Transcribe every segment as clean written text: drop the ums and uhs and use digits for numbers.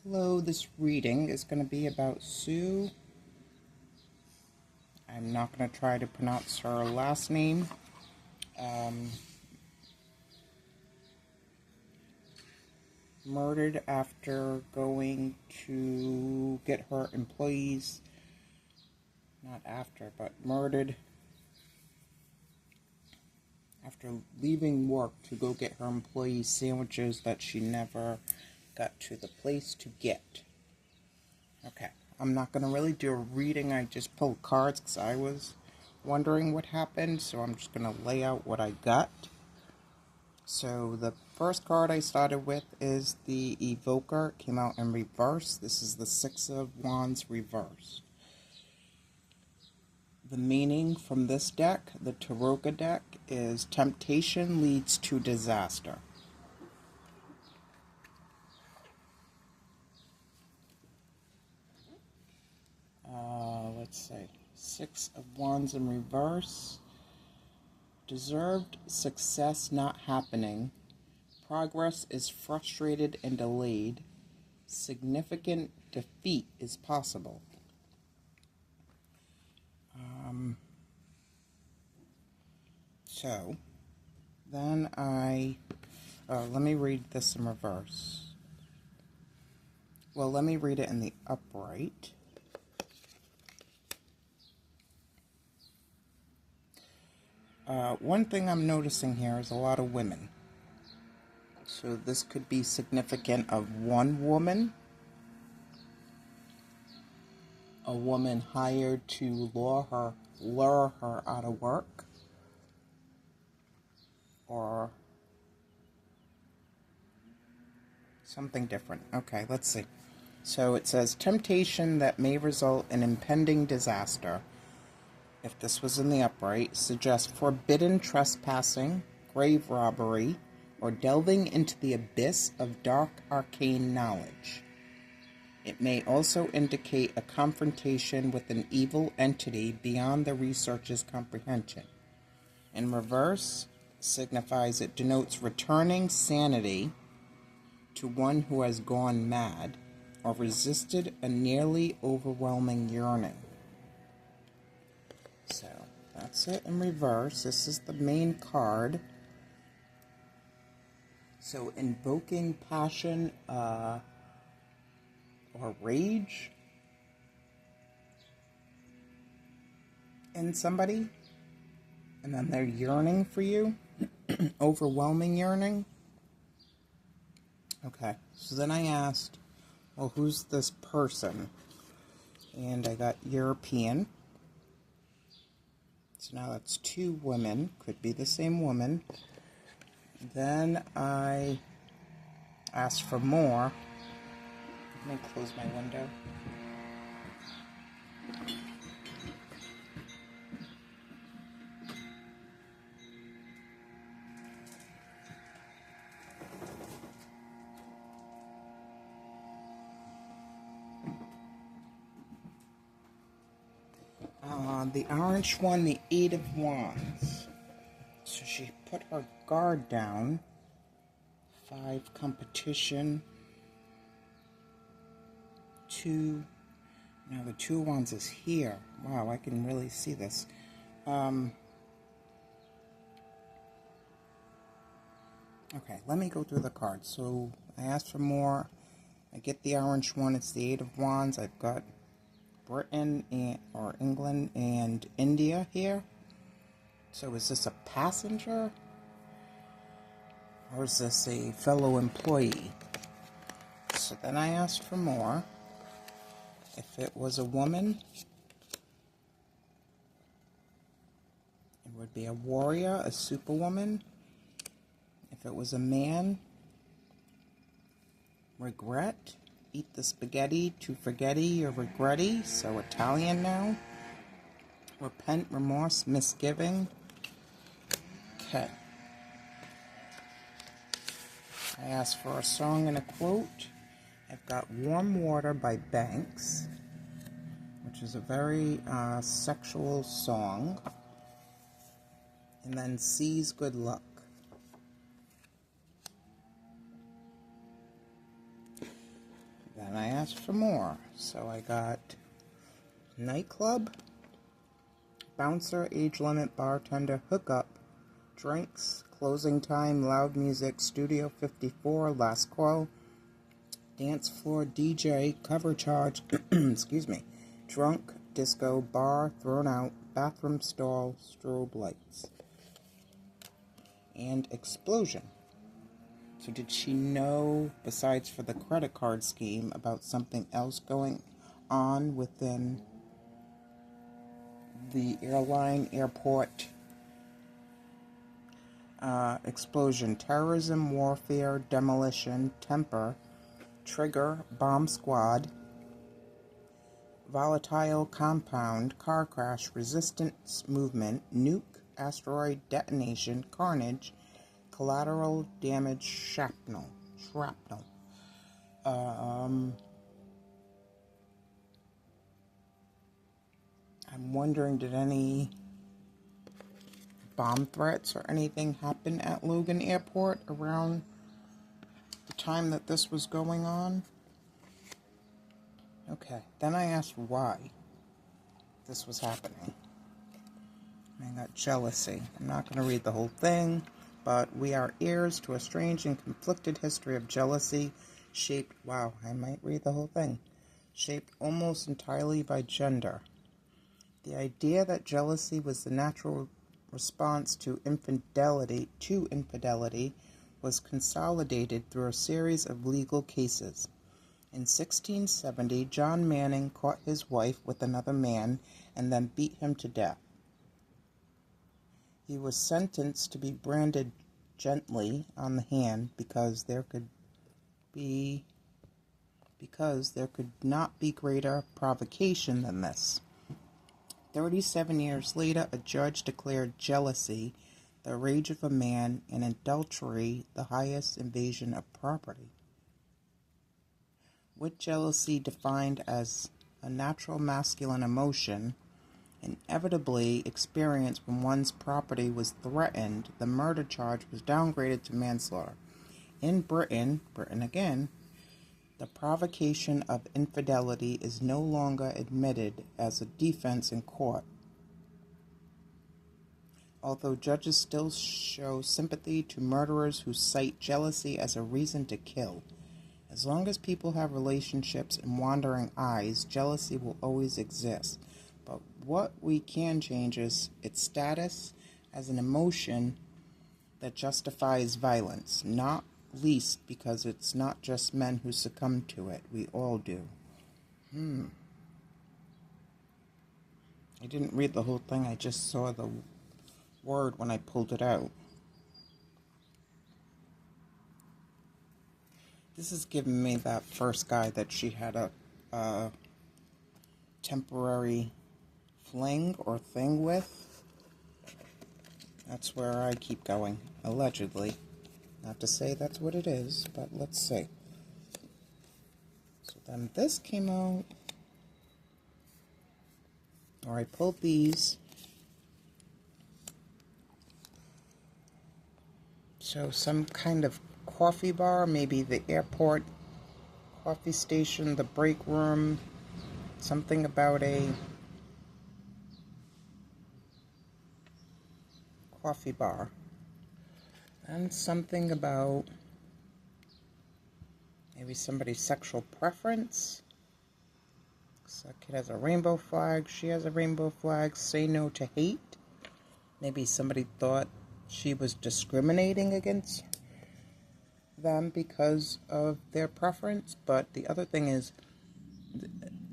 Hello, this reading is going to be about Sue. I'm not going to try to pronounce her last name. Murdered after going to get her employees, not after, but murdered after leaving work to go get her employees sandwiches that she never got to the place to get. Okay, I'm not going to really do a reading. I just pulled cards because I was wondering what happened, so I'm just going to lay out what I got. So the first card I started with is the Evoker. It came out in reverse. This is the Six of Wands reversed. The meaning from this deck, the Taraskiewicz deck, is temptation leads to disaster. Let's see. Six of Wands in reverse. Deserved success not happening. Progress is frustrated and delayed. Significant defeat is possible. So, then let me read this in reverse. Well, let me read it in the upright. One thing I'm noticing here is a lot of women. So this could be significant of one woman. A woman hired to lure her out of work. Or something different. Okay, let's see. So it says, temptation that may result in impending disaster. If this was in the upright, suggests forbidden trespassing, grave robbery, or delving into the abyss of dark arcane knowledge. It may also indicate a confrontation with an evil entity beyond the researcher's comprehension. In reverse, signifies it denotes returning sanity to one who has gone mad or resisted a nearly overwhelming yearning. So, that's it in reverse. This is the main card. So, invoking passion or rage in somebody, and then they're yearning for you, overwhelming yearning. Okay, so then I asked, well, who's this person? And I got European. So now that's two women, could be the same woman. Then I asked for more. Let me close my window. The orange one, the Eight of Wands. So she put her guard down. 5 competition. 2. Now the Two of Wands is here. Wow, I can really see this. Okay, let me go through the cards. So I asked for more. I get the orange one. It's the Eight of Wands. I've got Britain or England and India here. So is this a passenger? Or is this a fellow employee? So then I asked for more. If it was a woman, it would be a warrior, a superwoman. If it was a man, regret. Eat the spaghetti to forgetty or regretty, so Italian now. Repent, remorse, misgiving. Okay. I asked for a song and a quote. I've got Warm Water by Banks, which is a very sexual song. And then C's Good Luck. Then I asked for more. So I got nightclub, bouncer, age limit, bartender, hookup, drinks, closing time, loud music, Studio 54, last call, dance floor, DJ, cover charge, excuse me, drunk, disco, bar, thrown out, bathroom stall, strobe lights, and explosion. So did she know, besides for the credit card scheme, about something else going on within the airport explosion? Terrorism, warfare, demolition, temper, trigger, bomb squad, volatile compound, car crash, resistance movement, nuke, asteroid detonation, carnage, collateral damage, shrapnel. I'm wondering, did any bomb threats or anything happen at Logan Airport around the time that this was going on? Okay, then I asked why this was happening. I got jealousy. I'm not going to read the whole thing, but we are heirs to a strange and conflicted history of jealousy shaped, wow, I might read the whole thing, shaped almost entirely by gender. The idea that jealousy was the natural response to infidelity was consolidated through a series of legal cases. In 1670, John Manning caught his wife with another man and then beat him to death. He was sentenced to be branded gently on the hand because there could not be greater provocation than this. 37 years later, a judge declared jealousy the rage of a man and adultery the highest invasion of property. With jealousy defined as a natural masculine emotion, inevitably experienced when one's property was threatened, the murder charge was downgraded to manslaughter. In Britain again, the provocation of infidelity is no longer admitted as a defense in court. Although judges still show sympathy to murderers who cite jealousy as a reason to kill. As long as people have relationships and wandering eyes, jealousy will always exist. But what we can change is its status as an emotion that justifies violence, not least because it's not just men who succumb to it. We all do. I didn't read the whole thing. I just saw the word when I pulled it out. This is giving me that first guy that she had a temporary fling or thing with. That's where I keep going, allegedly. Not to say that's what it is, but let's see. So then this came out, or I pulled these. So some kind of coffee bar, maybe the airport coffee station, the break room, something about a coffee bar, and something about maybe somebody's sexual preference. Looks like it has a rainbow flag, she has a rainbow flag, say no to hate. Maybe somebody thought she was discriminating against them because of their preference. But the other thing is,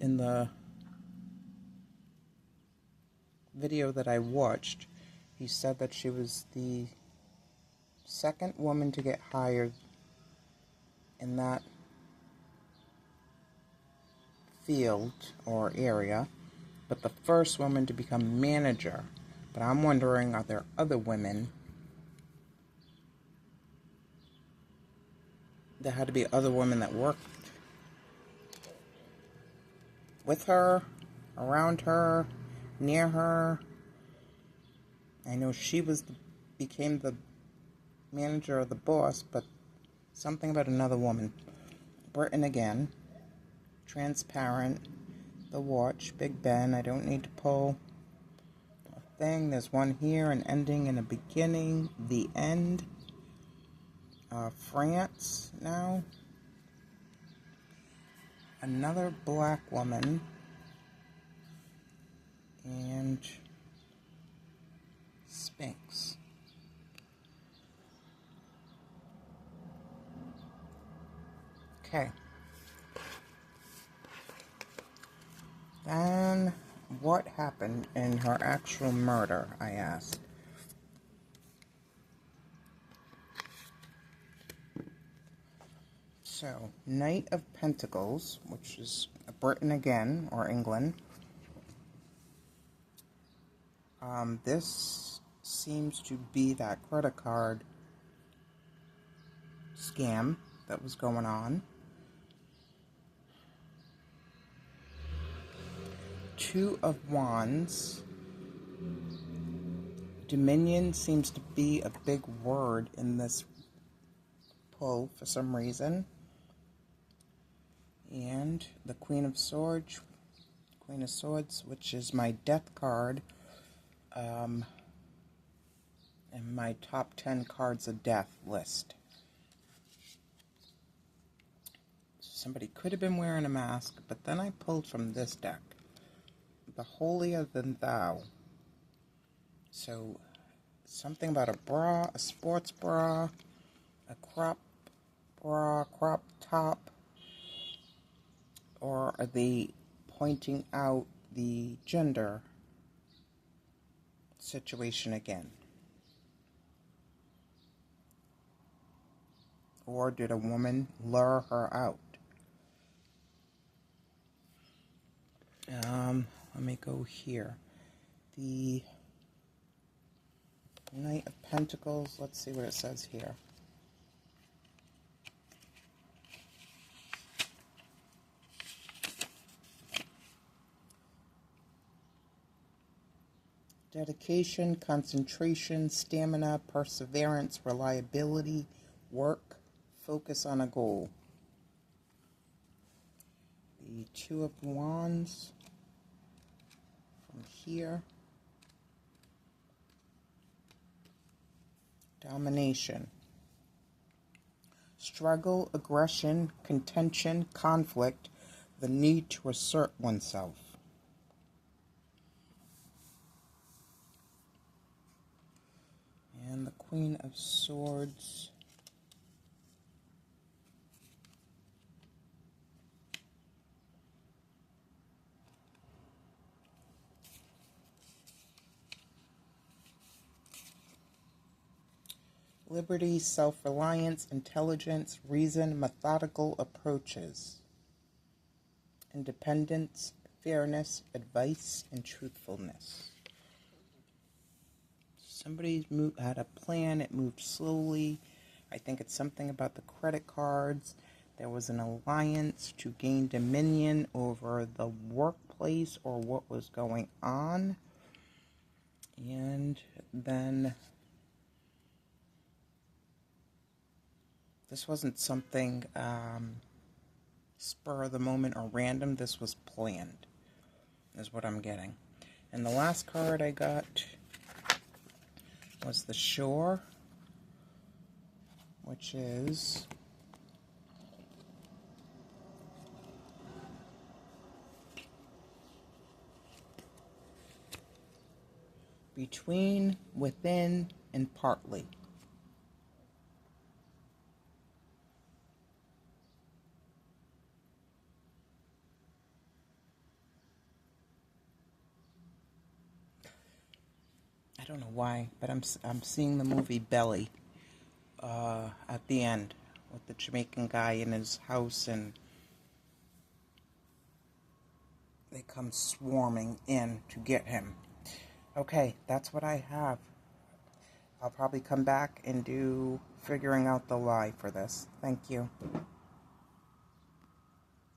in the video that I watched, he said that she was the second woman to get hired in that field or area, but the first woman to become manager. But I'm wondering, are there other women? There had to be other women that worked with her, around her, near her. I know she became the manager or the boss, but something about another woman. Britain again. transparent, the watch, Big Ben. I don't need to pull a thing. There's one here, an ending and a beginning, the end. France now. Another black woman. And Sphinx. Okay. Then, what happened in her actual murder, I asked. So, Knight of Pentacles, which is Britain again, or England. This seems to be that credit card scam that was going on. Two of Wands. Dominion seems to be a big word in this pull for some reason. And the Queen of Swords, which is my death card, and my top 10 cards of death list. Somebody could have been wearing a mask, but then I pulled from this deck, the Holier Than Thou. So, something about a bra, a sports bra, a crop bra, crop top, or are they pointing out the gender situation again? Or did a woman lure her out? Let me go here. The Knight of Pentacles, let's see what it says here. Dedication, concentration, stamina, perseverance, reliability, work, focus on a goal. The Two of Wands from here. Domination. Struggle, aggression, contention, conflict, the need to assert oneself. And the Queen of Swords. Liberty, self-reliance, intelligence, reason, methodical approaches. Independence, fairness, advice, and truthfulness. Somebody had a plan, it moved slowly. I think it's something about the credit cards. There was an alliance to gain dominion over the workplace or what was going on. And then this wasn't something spur of the moment or random. This was planned, is what I'm getting. And the last card I got was the Shore, which is between, within, and partly. I don't know why, but I'm seeing the movie Belly at the end with the Jamaican guy in his house, and they come swarming in to get him. Okay, that's what I have. I'll probably come back and do figuring out the lie for this. Thank you.